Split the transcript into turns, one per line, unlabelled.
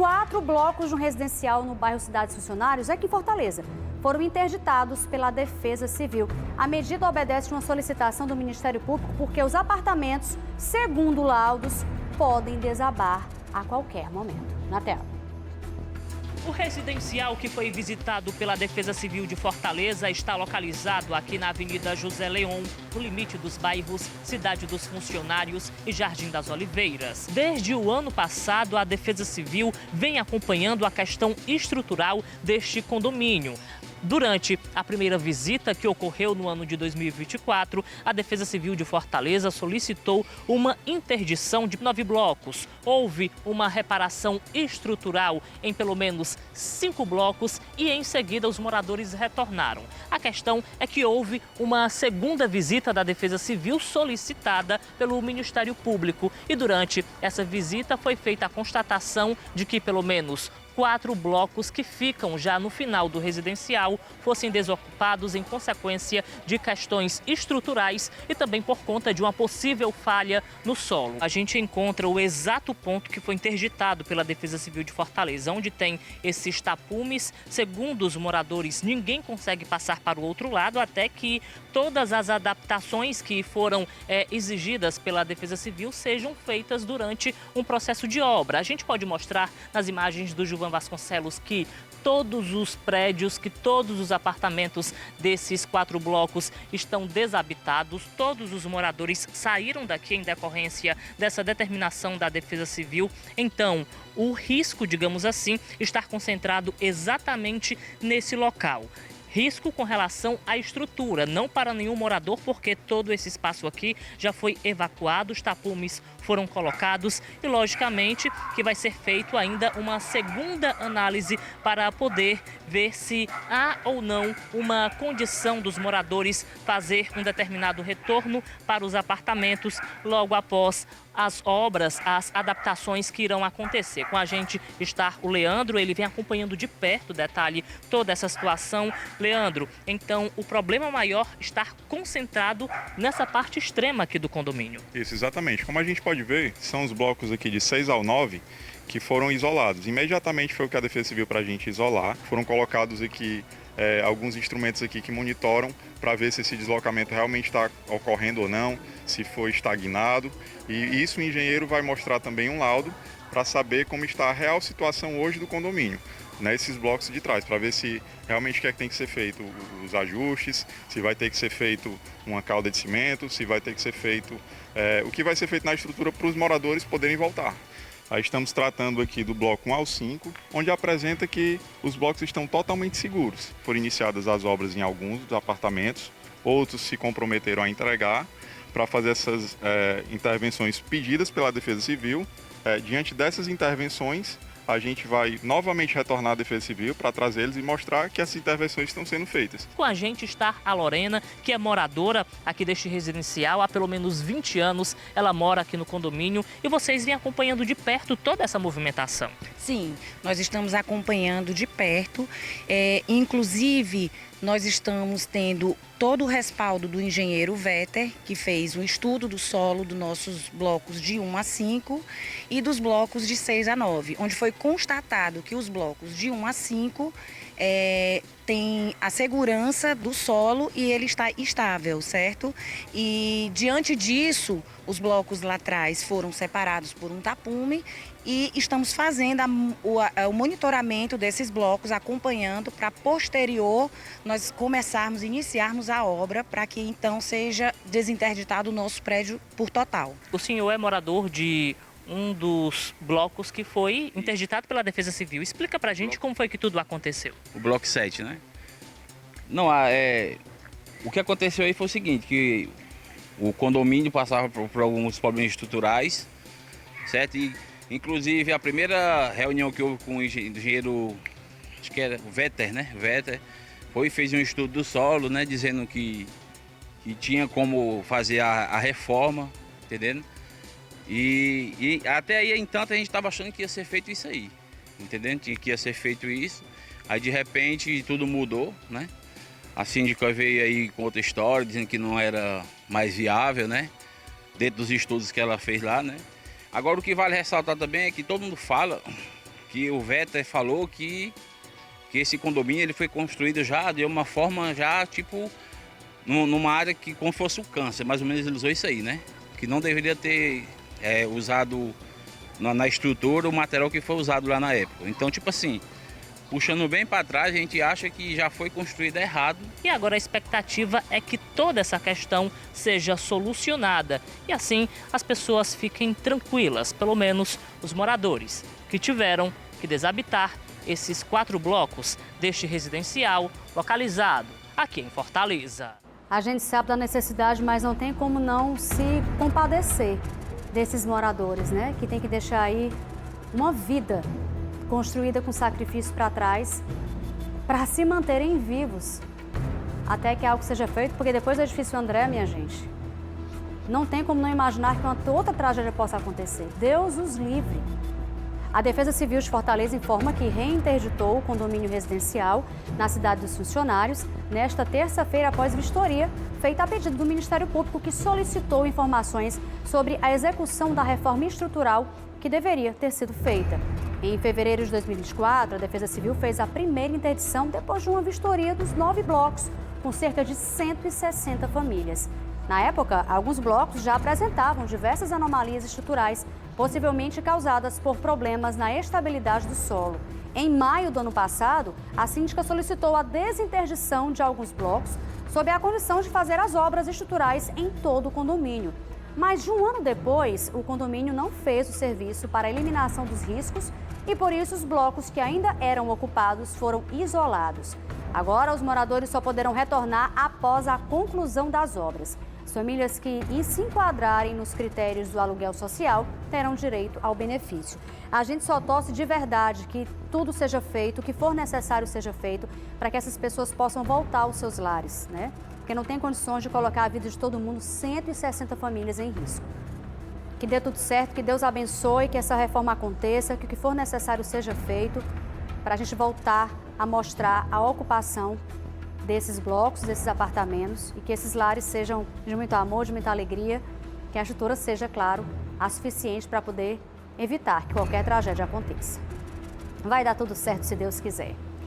4 blocos de um residencial no bairro Cidades Funcionários, aqui em Fortaleza, foram interditados pela Defesa Civil. A medida obedece a uma solicitação do Ministério Público porque os apartamentos, segundo laudos, podem desabar a qualquer momento. Na tela.
O residencial que foi visitado pela Defesa Civil de Fortaleza está localizado aqui na Avenida José Leon, no limite dos bairros Cidade dos Funcionários e Jardim das Oliveiras. Desde o ano passado, a Defesa Civil vem acompanhando a questão estrutural deste condomínio. Durante a primeira visita, que ocorreu no ano de 2024, a Defesa Civil de Fortaleza solicitou uma interdição de 9 blocos. Houve uma reparação estrutural em pelo menos 5 blocos e, em seguida, os moradores retornaram. A questão é que houve uma segunda visita da Defesa Civil solicitada pelo Ministério Público e, durante essa visita, foi feita a constatação de que pelo menos 4 blocos que ficam já no final do residencial fossem desocupados em consequência de questões estruturais e também por conta de uma possível falha no solo. A gente encontra o exato ponto que foi interditado pela Defesa Civil de Fortaleza, onde tem esses tapumes. Segundo os moradores, ninguém consegue passar para o outro lado até que todas as adaptações que foram exigidas pela Defesa Civil sejam feitas durante um processo de obra. A gente pode mostrar nas imagens do Gilvan Vasconcelos que todos os prédios, que todos os apartamentos desses 4 blocos estão desabitados. Todos os moradores saíram daqui em decorrência dessa determinação da Defesa Civil. Então, o risco, digamos assim, está concentrado exatamente nesse local. Risco com relação à estrutura, não para nenhum morador, porque todo esse espaço aqui já foi evacuado, os tapumes foram colocados e, logicamente, que vai ser feito ainda uma segunda análise para poder ver se há ou não uma condição dos moradores fazer um determinado retorno para os apartamentos logo após as obras, as adaptações que irão acontecer. Com a gente está o Leandro, ele vem acompanhando de perto, detalhe, toda essa situação. Leandro, então o problema maior está concentrado nessa parte extrema aqui do condomínio.
Isso, exatamente. Como a gente pode ver, são os blocos aqui de 6 ao 9 que foram isolados. Imediatamente foi o que a Defesa Civil para a gente isolar. Foram colocados aqui alguns instrumentos aqui que monitoram para ver se esse deslocamento realmente está ocorrendo ou não, se foi estagnado. E isso o engenheiro vai mostrar também um laudo para saber como está a real situação hoje do condomínio, nesses blocos de trás, para ver se realmente que tem que ser feito os ajustes, se vai ter que ser feito uma calda de cimento, se vai ter que ser feito o que vai ser feito na estrutura para os moradores poderem voltar. Aí estamos tratando aqui do bloco 1 ao 5, onde apresenta que os blocos estão totalmente seguros. Foram iniciadas as obras em alguns dos apartamentos, outros se comprometeram a entregar para fazer essas intervenções pedidas pela Defesa Civil. Diante dessas intervenções, a gente vai novamente retornar à Defesa Civil para trazer eles e mostrar que essas intervenções estão sendo feitas.
Com a gente está a Lorena, que é moradora aqui deste residencial há pelo menos 20 anos. Ela mora aqui no condomínio e vocês vêm acompanhando de perto toda essa movimentação.
Sim, nós estamos acompanhando de perto, inclusive nós estamos tendo todo o respaldo do engenheiro Vetter, que fez um estudo do solo dos nossos blocos de 1 a 5 e dos blocos de 6 a 9, onde foi constatado que os blocos de 1 a 5 tem a segurança do solo e ele está estável, certo? E diante disso, os blocos lá atrás foram separados por um tapume e estamos fazendo o monitoramento desses blocos, acompanhando para posterior nós iniciarmos a obra para que então seja desinterditado o nosso prédio por total.
O senhor é morador de um dos blocos que foi interditado pela Defesa Civil. Explica pra gente como foi que tudo aconteceu.
O bloco 7, né? Não, o que aconteceu aí foi o seguinte, que o condomínio passava por alguns problemas estruturais, certo? E, inclusive, a primeira reunião que houve com o engenheiro, acho que era o Vetter, né? Vetter, fez um estudo do solo, né? Dizendo que tinha como fazer a reforma, entendendo? E até aí, entanto, a gente estava achando que ia ser feito isso aí, entendendo? Que ia ser feito isso. Aí, de repente, tudo mudou, né? A síndica veio aí com outra história, dizendo que não era mais viável, né? Dentro dos estudos que ela fez lá, né? Agora, o que vale ressaltar também é que todo mundo fala que o Vetter falou que esse condomínio ele foi construído já de uma forma já tipo numa área que como fosse o câncer, mais ou menos ele usou isso aí, né? Que não deveria ter usado na estrutura o material que foi usado lá na época. Então, tipo assim, puxando bem para trás, a gente acha que já foi construído errado.
E agora a expectativa é que toda essa questão seja solucionada e assim as pessoas fiquem tranquilas, pelo menos os moradores que tiveram que desabitar esses 4 blocos deste residencial localizado aqui em Fortaleza.
A gente sabe da necessidade, mas não tem como não se compadecer desses moradores, né? Que tem que deixar aí uma vida construída com sacrifício para trás para se manterem vivos até que algo seja feito, porque depois do edifício André, minha gente, não tem como não imaginar que uma outra tragédia possa acontecer. Deus os livre. A Defesa Civil de Fortaleza informa que reinterditou o condomínio residencial na cidade dos funcionários nesta terça-feira após vistoria feita a pedido do Ministério Público, que solicitou informações sobre a execução da reforma estrutural que deveria ter sido feita. Em fevereiro de 2024, a Defesa Civil fez a primeira interdição depois de uma vistoria dos 9 blocos, com cerca de 160 famílias. Na época, alguns blocos já apresentavam diversas anomalias estruturais, possivelmente causadas por problemas na estabilidade do solo. Em maio do ano passado, a síndica solicitou a desinterdição de alguns blocos sob a condição de fazer as obras estruturais em todo o condomínio. Mas de um ano depois, o condomínio não fez o serviço para a eliminação dos riscos e, por isso, os blocos que ainda eram ocupados foram isolados. Agora, os moradores só poderão retornar após a conclusão das obras. As famílias que se enquadrarem nos critérios do aluguel social terão direito ao benefício. A gente só torce de verdade que tudo seja feito, o que for necessário seja feito, para que essas pessoas possam voltar aos seus lares, né? Porque não tem condições de colocar a vida de todo mundo, 160 famílias em risco. Que dê tudo certo, que Deus abençoe, que essa reforma aconteça, que o que for necessário seja feito, para a gente voltar a mostrar a ocupação desses blocos, desses apartamentos, e que esses lares sejam de muito amor, de muita alegria, que a estrutura seja, claro, a suficiente para poder evitar que qualquer tragédia aconteça. Vai dar tudo certo se Deus quiser.